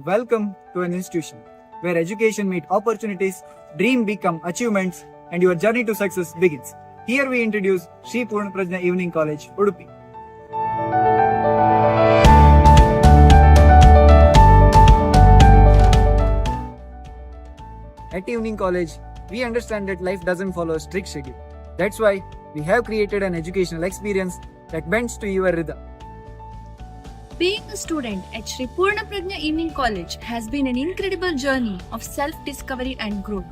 Welcome to an institution where education meets opportunities, dream become achievements, and your journey to success begins. Here we introduce Sri Purna Prajna Evening College, Udupi. At Evening College, we understand that life doesn't follow a strict schedule. That's why we have created an educational experience that bends to your rhythm. Being a student at Sri Purna Prajna Evening College has been an incredible journey of self-discovery and growth.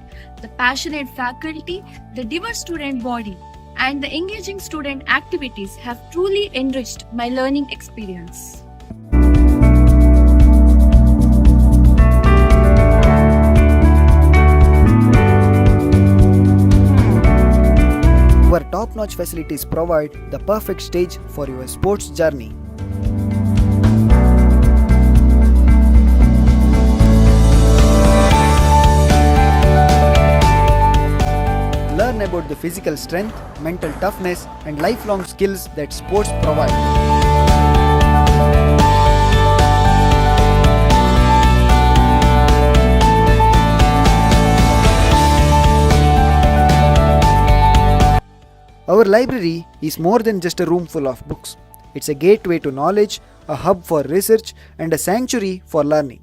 The passionate faculty, the diverse student body, and the engaging student activities have truly enriched my learning experience. Our top-notch facilities provide the perfect stage for your sports journey. Learn about the physical strength, mental toughness, and lifelong skills that sports provide. Our library is more than just a room full of books. It's a gateway to knowledge, a hub for research, and a sanctuary for learning.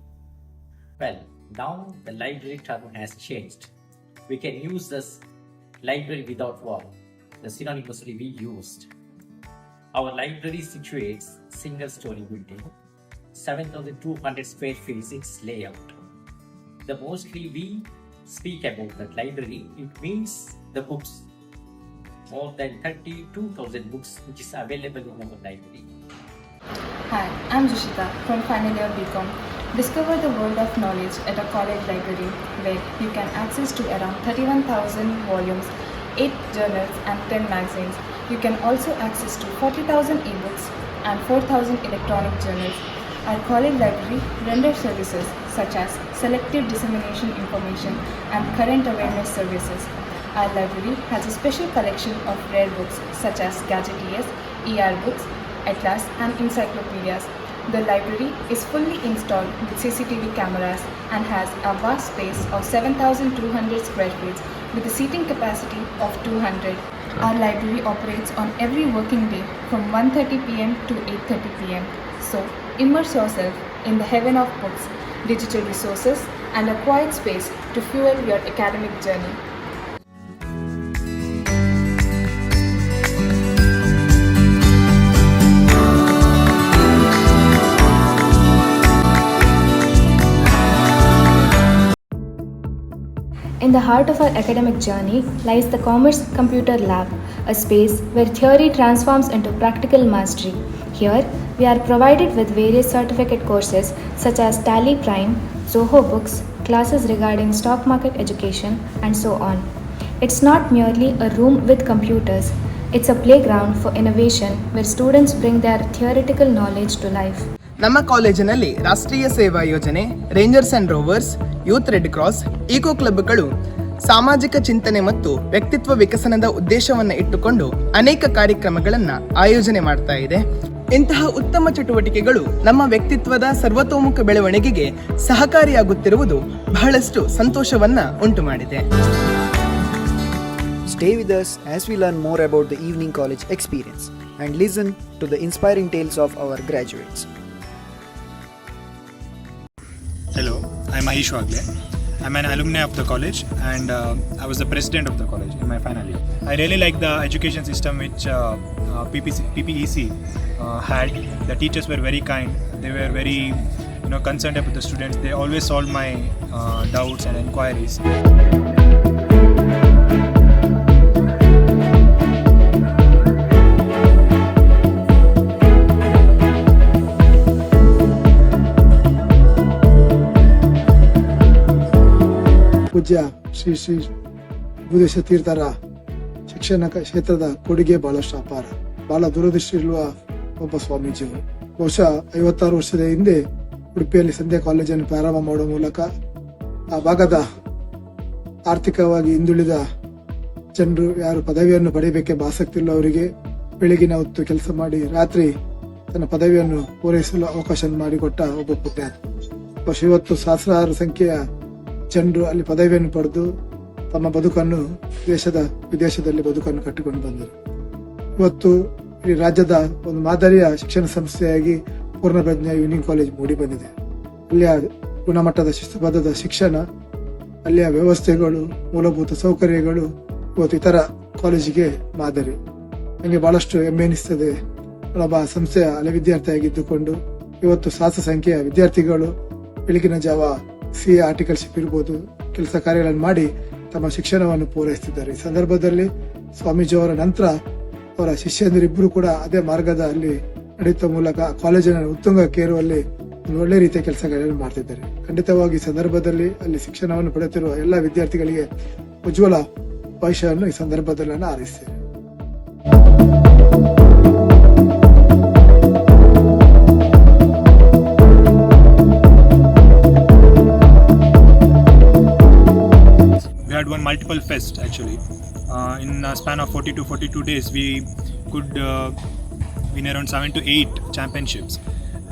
Well, now the library term has changed. We can use this library without wall, the synonymously we used. Our library situates single-story building, 7,200 square feet its layout. The mostly we speak about that library, it means the books. More than 32,000 books which is available in our library. Hi, I'm Jushita from final year BCom. Discover the world of knowledge at a college library where you can access to around 31,000 volumes, 8 journals and 10 magazines. You can also access to 40,000 ebooks and 4,000 electronic journals. Our college library renders services such as selective dissemination information and current awareness services. Our library has a special collection of rare books such as Gadgeteers, ER books, Atlas and encyclopedias. The library is fully installed with CCTV cameras and has a vast space of 7,200 square feet with a seating capacity of 200. Our library operates on every working day from 1:30 p.m. to 8:30 p.m. So immerse yourself in the heaven of books, digital resources and a quiet space to fuel your academic journey. In the heart of our academic journey lies the Commerce Computer Lab, a space where theory transforms into practical mastery. Here, we are provided with various certificate courses such as Tally Prime, Zoho Books, classes regarding stock market education, and so on. It's not merely a room with computers, it's a playground for innovation where students bring their theoretical knowledge to life. ನಮ್ಮ ಕಾಲೇಜಿನಲ್ಲಿ ರಾಷ್ಟ್ರೀಯ ಸೇವಾ ಯೋಜನೆ, rangers and rovers, youth red cross, eco ಕ್ಲಬ್ಗಳು ಸಾಮಾಜಿಕ ಚಿಂತನೆ ಮತ್ತು ವ್ಯಕ್ತಿತ್ವ ವಿಕಸನದ ಉದ್ದೇಶವನ್ನು ಇಟ್ಟುಕೊಂಡು ಅನೇಕ ಕಾರ್ಯಕ್ರಮಗಳನ್ನು ಆಯೋಜನೆ ಮಾಡ್ತಾ ಇದೆ. ಇಂತಹ ಉತ್ತಮ ಚಟುವಟಿಕೆಗಳು ನಮ್ಮ ವ್ಯಕ್ತಿತ್ವದ ಸರ್ವತೋಮುಖ ಬೆಳವಣಿಗೆಗೆ ಸಹಕಾರಿಯಾಗುತ್ತಿರುವುದು ಬಹಳಷ್ಟು ಸಂತೋಷವನ್ನ ಉಂಟು ಮಾಡಿದೆ. Stay with us as we learn more about the Evening College experience and listen to the inspiring tales of our graduates. Hello, I'm Mahesh Wagle. I'm an alumni of the college and I was the president of the college in my final year. I really like the education system which PPEC had. The teachers were very kind. They were very concerned about the students. They always solved my doubts and inquiries. ಪೂಜ್ಯ ಶ್ರೀ ಶ್ರೀ ಭೂದೇಶ ತೀರ್ಥರ ಶಿಕ್ಷಣ ಕ್ಷೇತ್ರದ ಕೊಡುಗೆ ಬಹಳಷ್ಟು ಅಪಾರ. ಬಹಳ ದೂರದೃಷ್ಟಿ ಇರುವ ಒಬ್ಬ ಸ್ವಾಮೀಜಿಯವರು. ಬಹುಶಃ 56 ವರ್ಷದ ಹಿಂದೆ ಉಡುಪಿಯಲ್ಲಿ ಸಂಧ್ಯಾ ಕಾಲೇಜನ್ನು ಪ್ರಾರಂಭ ಮಾಡುವ ಮೂಲಕ ಆ ಭಾಗದ ಆರ್ಥಿಕವಾಗಿ ಹಿಂದುಳಿದ ಜನರು ಯಾರು ಪದವಿಯನ್ನು ಪಡೆಯಬೇಕೆಂಬ ಆಸಕ್ತಿ ಇಲ್ಲವರಿಗೆ ಬೆಳಗಿನ ಹೊತ್ತು ಕೆಲಸ ಮಾಡಿ ರಾತ್ರಿ ತನ್ನ ಪದವಿಯನ್ನು ಪೂರೈಸಲು ಅವಕಾಶ ಮಾಡಿಕೊಟ್ಟ ಒಬ್ಬ ಪುಣ್ಯಾತ್ಮ. ಬಹುಶಃ ಇವತ್ತು ಸಹಸ್ರಾರು ಸಂಖ್ಯೆಯ ಜನರು ಅಲ್ಲಿ ಪದವಿಯನ್ನು ಪಡೆದು ತಮ್ಮ ಬದುಕನ್ನು ವಿದೇಶದಲ್ಲಿ ಬದುಕನ್ನು ಕಟ್ಟಿಕೊಂಡು ಬಂದರು. ಇವತ್ತು ಈ ರಾಜ್ಯದ ಒಂದು ಮಾದರಿಯ ಶಿಕ್ಷಣ ಸಂಸ್ಥೆಯಾಗಿ ಪೂರ್ಣಪ್ರಜ್ಞಾ ಈವ್ನಿಂಗ್ ಕಾಲೇಜ್ ಮೂಡಿ ಬಂದಿದೆ. ಅಲ್ಲಿಯ ಗುಣಮಟ್ಟದ ಶಿಸ್ತುಬದ್ಧದ ಶಿಕ್ಷಣ, ಅಲ್ಲಿಯ ವ್ಯವಸ್ಥೆಗಳು, ಮೂಲಭೂತ ಸೌಕರ್ಯಗಳು ಇವತ್ತು ಇತರ ಕಾಲೇಜಿಗೆ ಮಾದರಿ. ನನಗೆ ಬಹಳಷ್ಟು ಹೆಮ್ಮೆ ಎನಿಸ್ತದೆ. ಒಬ್ಬ ಸಂಸ್ಥೆಯ ಹಳೆ ವಿದ್ಯಾರ್ಥಿಯಾಗಿದ್ದುಕೊಂಡು ಇವತ್ತು ಸಹಸ್ರ ಸಂಖ್ಯೆಯ ವಿದ್ಯಾರ್ಥಿಗಳು ಬೆಳಗಿನ ಜಾವ CA ಆರ್ಟಿಕಲ್ಶಿಪ್ ಇರ್ಬೋದು ಕೆಲಸ ಕಾರ್ಯಗಳನ್ನು ಮಾಡಿ ತಮ್ಮ ಶಿಕ್ಷಣವನ್ನು ಪೂರೈಸುತ್ತಿದ್ದಾರೆ. ಈ ಸಂದರ್ಭದಲ್ಲಿ ಸ್ವಾಮೀಜಿಯವರ ನಂತರ ಅವರ ಶಿಷ್ಯಂದಿರಿಬ್ಬರು ಕೂಡ ಅದೇ ಮಾರ್ಗದಲ್ಲಿ ನಡೆಯುವ ಮೂಲಕ ಕಾಲೇಜಿನ ಉತ್ತುಂಗಕ್ಕೇರುವಲ್ಲಿ ಒಂದು ಒಳ್ಳೆ ರೀತಿಯ ಕೆಲಸಗಳನ್ನು ಮಾಡ್ತಿದ್ದಾರೆ. ಖಂಡಿತವಾಗಿ ಈ ಸಂದರ್ಭದಲ್ಲಿ ಅಲ್ಲಿ ಶಿಕ್ಷಣವನ್ನು ಪಡೆಯುತ್ತಿರುವ ಎಲ್ಲ ವಿದ್ಯಾರ್ಥಿಗಳಿಗೆ ಉಜ್ವಲ ಭವಿಷ್ಯವನ್ನು ಈ ಸಂದರ್ಭದಲ್ಲಿ ನಾನು ಹಾರೈಸ್ತೇನೆ. We had won multiple fests actually. In a span of 40 to 42 days, we could win around 7 to 8 championships.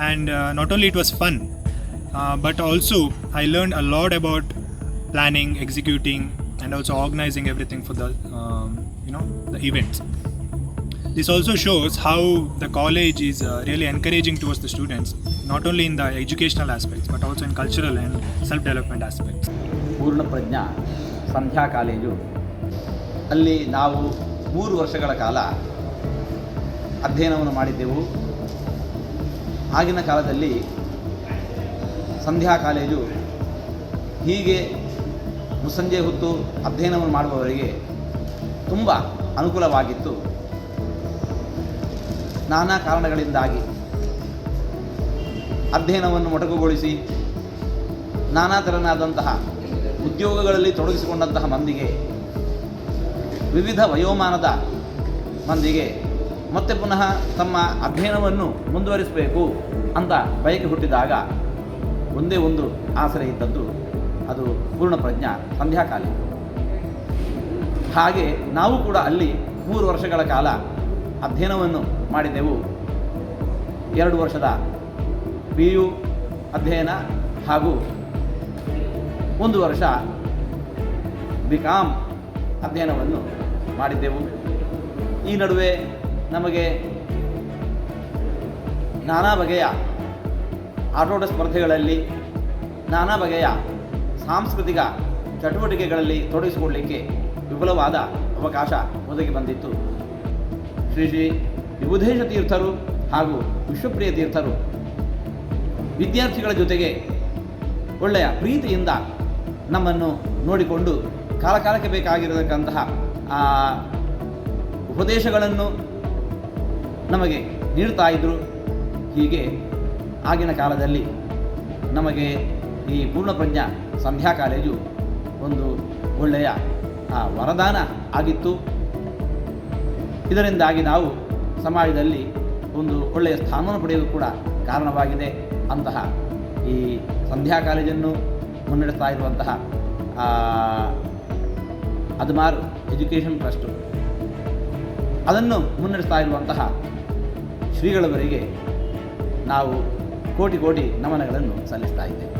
And not only it was fun, but also I learned a lot about planning, executing, and also organizing everything for the the events. This also shows how the college is really encouraging towards the students, not only in the educational aspects but also in cultural and self-development aspects. Poornaprajna Sandhya college ಅಲ್ಲಿ ನಾವು 3 ವರ್ಷಗಳ ಕಾಲ ಅಧ್ಯಯನವನ್ನು ಮಾಡಿದ್ದೆವು. ಆಗಿನ ಕಾಲದಲ್ಲಿ ಸಂಧ್ಯಾ college ಹೀಗೆ ಮುಸ್ಸಂಜೆ ಹೊತ್ತು ಅಧ್ಯಯನವನ್ನು ಮಾಡುವವರಿಗೆ ತುಂಬ ಅನುಕೂಲವಾಗಿತ್ತು. ನಾನಾ ಕಾರಣಗಳಿಂದಾಗಿ ಅಧ್ಯಯನವನ್ನು ಮೊಟಕುಗೊಳಿಸಿ ನಾನಾ ತೆರನಾದಂತಹ ಉದ್ಯೋಗಗಳಲ್ಲಿ ತೊಡಗಿಸಿಕೊಂಡಂತಹ ಮಂದಿಗೆ, ವಿವಿಧ ವಯೋಮಾನದ ಮಂದಿಗೆ ಮತ್ತೆ ಪುನಃ ತಮ್ಮ ಅಧ್ಯಯನವನ್ನು ಮುಂದುವರಿಸಬೇಕು ಅಂತ ಬಯಕೆ ಹುಟ್ಟಿದಾಗ ಒಂದೇ ಒಂದು ಆಸರೆ ಇದ್ದದ್ದು, ಅದು ಪೂರ್ಣಪ್ರಜ್ಞಾ ಸಂಧ್ಯಾ ಕಾಲೇಜು. ಹಾಗೆ ನಾವು ಕೂಡ ಅಲ್ಲಿ 3 ವರ್ಷಗಳ ಕಾಲ ಅಧ್ಯಯನವನ್ನು ಮಾಡಿದೆವು. 2 ವರ್ಷದ PU ಅಧ್ಯಯನ ಹಾಗೂ 1 ವರ್ಷ BCom ಅಧ್ಯಯನವನ್ನು ಮಾಡಿದ್ದೆವು. ಈ ನಡುವೆ ನಮಗೆ ನಾನಾ ಬಗೆಯ ಆಟೋಟ ಸ್ಪರ್ಧೆಗಳಲ್ಲಿ, ನಾನಾ ಬಗೆಯ ಸಾಂಸ್ಕೃತಿಕ ಚಟುವಟಿಕೆಗಳಲ್ಲಿ ತೊಡಗಿಸಿಕೊಳ್ಳಲಿಕ್ಕೆ ವಿಪುಲವಾದ ಅವಕಾಶ ಒದಗಿ ಬಂದಿತ್ತು. ಶ್ರೀ ಶ್ರೀ ವಿಬುಧೇಶ ತೀರ್ಥರು ಹಾಗೂ ವಿಶ್ವಪ್ರಿಯ ತೀರ್ಥರು ವಿದ್ಯಾರ್ಥಿಗಳ ಜೊತೆಗೆ ಒಳ್ಳೆಯ ಪ್ರೀತಿಯಿಂದ ನಮ್ಮನ್ನು ನೋಡಿಕೊಂಡು ಕಾಲಕಾಲಕ್ಕೆ ಬೇಕಾಗಿರತಕ್ಕಂತಹ ಉಪದೇಶಗಳನ್ನು ನಮಗೆ ನೀಡ್ತಾ ಇದ್ದರು. ಹೀಗೆ ಆಗಿನ ಕಾಲದಲ್ಲಿ ನಮಗೆ ಈ ಪೂರ್ಣಪ್ರಜ್ಞಾ ಸಂಧ್ಯಾ ಕಾಲೇಜು ಒಂದು ಒಳ್ಳೆಯ ವರದಾನ ಆಗಿತ್ತು. ಇದರಿಂದಾಗಿ ನಾವು ಸಮಾಜದಲ್ಲಿ ಒಂದು ಒಳ್ಳೆಯ ಸ್ಥಾನವನ್ನು ಪಡೆಯಲು ಕೂಡ ಕಾರಣವಾಗಿದೆ. ಅಂತಹ ಈ ಸಂಧ್ಯಾ ಕಾಲೇಜನ್ನು ಮುನ್ನಡೆಸ್ತಾ ಇರುವಂತಹ ಅದ್ಮಾರ್ ಎಜುಕೇಷನ್ ಟ್ರಸ್ಟು, ಅದನ್ನು ಮುನ್ನಡೆಸ್ತಾ ಇರುವಂತಹ ಶ್ರೀಗಳವರಿಗೆ ನಾವು ಕೋಟಿ ಕೋಟಿ ನಮನಗಳನ್ನು ಸಲ್ಲಿಸ್ತಾ ಇದ್ದೇವೆ.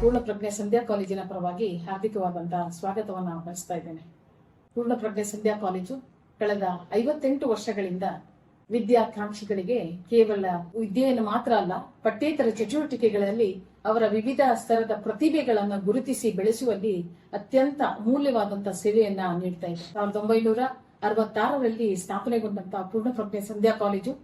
ಪೂರ್ಣಪ್ರಜ್ಞೆ ಸಂಧ್ಯಾ ಕಾಲೇಜಿನ ಪರವಾಗಿ ಹಾರ್ದಿಕವಾದಂತಹ ಸ್ವಾಗತವನ್ನು ಬಯಸ್ತಾ ಇದ್ದೇನೆ. ಪೂರ್ಣಪ್ರಜ್ಞೆ ಸಂಧ್ಯಾ ಕಾಲೇಜು ಕಳೆದ 58 ವರ್ಷಗಳಿಂದ ವಿದ್ಯಾಕಾಂಕ್ಷಿಗಳಿಗೆ ಕೇವಲ ವಿದ್ಯೆಯನ್ನು ಮಾತ್ರ ಅಲ್ಲ, ಪಠ್ಯೇತರ ಚಟುವಟಿಕೆಗಳಲ್ಲಿ ಅವರ ವಿವಿಧ ಸ್ತರದ ಪ್ರತಿಭೆಗಳನ್ನು ಗುರುತಿಸಿ ಬೆಳೆಸುವಲ್ಲಿ ಅತ್ಯಂತ ಅಮೂಲ್ಯವಾದಂತಹ ಸೇವೆಯನ್ನ ನೀಡ್ತಾ ಇದೆ. 1966ರಲ್ಲಿ ಸ್ಥಾಪನೆಗೊಂಡಂತಹ ಪೂರ್ಣಪ್ರಜ್ಞೆ ಸಂಧ್ಯಾ ಕಾಲೇಜು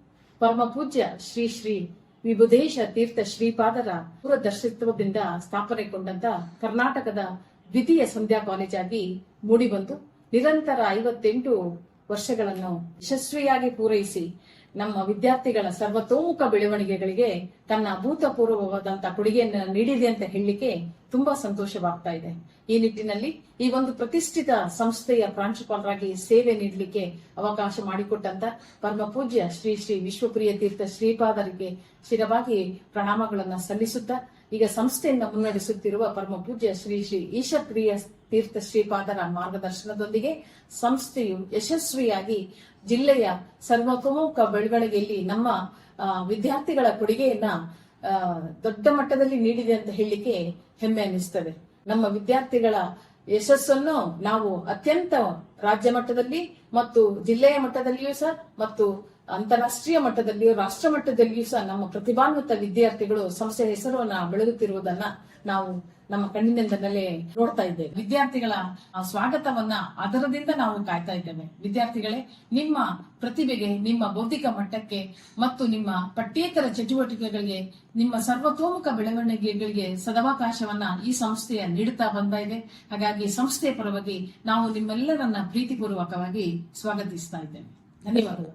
ಪರಮ ಪೂಜ್ಯ ಶ್ರೀ ಶ್ರೀ ವಿಬುಧೇಶ ತೀರ್ಥ ಶ್ರೀಪಾದರ ದೂರದರ್ಶಿತ್ವದಿಂದ ಸ್ಥಾಪನೆಗೊಂಡಂತ ಕರ್ನಾಟಕದ ದ್ವಿತೀಯ ಸಂಧ್ಯಾ ಕಾಲೇಜಾಗಿ ಮೂಡಿಬಂದು ನಿರಂತರ 58 ವರ್ಷಗಳನ್ನು ಯಶಸ್ವಿಯಾಗಿ ಪೂರೈಸಿ ನಮ್ಮ ವಿದ್ಯಾರ್ಥಿಗಳ ಸರ್ವತೋಮುಖ ಬೆಳವಣಿಗೆಗಳಿಗೆ ತನ್ನ ಅಭೂತಪೂರ್ವವಾದಂತಹ ಕೊಡುಗೆಯನ್ನು ನೀಡಿದೆ ಅಂತ ಹೇಳಲಿಕ್ಕೆ ತುಂಬಾ ಸಂತೋಷವಾಗ್ತಾ ಇದೆ. ಈ ನಿಟ್ಟಿನಲ್ಲಿ ಈ ಒಂದು ಪ್ರತಿಷ್ಠಿತ ಸಂಸ್ಥೆಯ ಪ್ರಾಂಶುಪಾಲರಾಗಿ ಸೇವೆ ನೀಡಲಿಕ್ಕೆ ಅವಕಾಶ ಮಾಡಿಕೊಟ್ಟಂತ ಪರಮ ಪೂಜ್ಯ ಶ್ರೀ ಶ್ರೀ ವಿಶ್ವಪ್ರಿಯ ತೀರ್ಥ ಶ್ರೀಪಾದರಿಗೆ ಶಿರವಾಗಿ ಪ್ರಣಾಮಗಳನ್ನ ಸಲ್ಲಿಸುತ್ತಾ, ಈಗ ಸಂಸ್ಥೆಯನ್ನು ಮುನ್ನಡೆಸುತ್ತಿರುವ ಪರಮ ಪೂಜ್ಯ ಶ್ರೀ ಶ್ರೀ ಈಶಪ್ರಿಯ ತೀರ್ಥ ಶ್ರೀಪಾದರ ಮಾರ್ಗದರ್ಶನದೊಂದಿಗೆ ಸಂಸ್ಥೆಯು ಯಶಸ್ವಿಯಾಗಿ ಜಿಲ್ಲೆಯ ಸರ್ವತೋಮುಖ ಬೆಳವಣಿಗೆಯಲ್ಲಿ ನಮ್ಮ ವಿದ್ಯಾರ್ಥಿಗಳ ಕೊಡುಗೆಯನ್ನ ದೊಡ್ಡ ಮಟ್ಟದಲ್ಲಿ ನೀಡಿದೆ ಅಂತ ಹೇಳಲಿಕ್ಕೆ ಹೆಮ್ಮೆ ಅನ್ನಿಸ್ತದೆ. ನಮ್ಮ ವಿದ್ಯಾರ್ಥಿಗಳ ಯಶಸ್ಸನ್ನು ನಾವು ಅತ್ಯಂತ ರಾಜ್ಯ ಮಟ್ಟದಲ್ಲಿ ಮತ್ತು ಜಿಲ್ಲೆಯ ಮಟ್ಟದಲ್ಲಿಯೂ ಸಹ ಮತ್ತು ಅಂತಾರಾಷ್ಟ್ರೀಯ ಮಟ್ಟದಲ್ಲಿಯೂ ರಾಷ್ಟ್ರ ಮಟ್ಟದಲ್ಲಿಯೂ ಸಹ ನಮ್ಮ ಪ್ರತಿಭಾನ್ವಿತ ವಿದ್ಯಾರ್ಥಿಗಳು ಸಂಸ್ಥೆಯ ಹೆಸರನ್ನ ಬೆಳಗುತ್ತಿರುವುದನ್ನ ನಾವು ನಮ್ಮ ಕಣ್ಣಿನಿಂದಲೇ ನೋಡ್ತಾ ಇದ್ದೇವೆ. ವಿದ್ಯಾರ್ಥಿಗಳ ಸ್ವಾಗತವನ್ನ ಅದರದಿಂದ ನಾವು ಕಾಯ್ತಾ ಇದ್ದೇವೆ. ವಿದ್ಯಾರ್ಥಿಗಳೇ, ನಿಮ್ಮ ಪ್ರತಿಭೆಗೆ, ನಿಮ್ಮ ಬೌದ್ಧಿಕ ಮಟ್ಟಕ್ಕೆ ಮತ್ತು ನಿಮ್ಮ ಪಠ್ಯೇತರ ಚಟುವಟಿಕೆಗಳಿಗೆ, ನಿಮ್ಮ ಸರ್ವತೋಮುಖ ಬೆಳವಣಿಗೆಗಳಿಗೆ ಸದವಕಾಶವನ್ನ ಈ ಸಂಸ್ಥೆಯ ನೀಡುತ್ತಾ ಬಂದ ಇದೆ. ಹಾಗಾಗಿ ಸಂಸ್ಥೆಯ ಪರವಾಗಿ ನಾವು ನಿಮ್ಮೆಲ್ಲರನ್ನ ಪ್ರೀತಿಪೂರ್ವಕವಾಗಿ ಸ್ವಾಗತಿಸ್ತಾ ಇದ್ದೇವೆ. ಧನ್ಯವಾದಗಳು.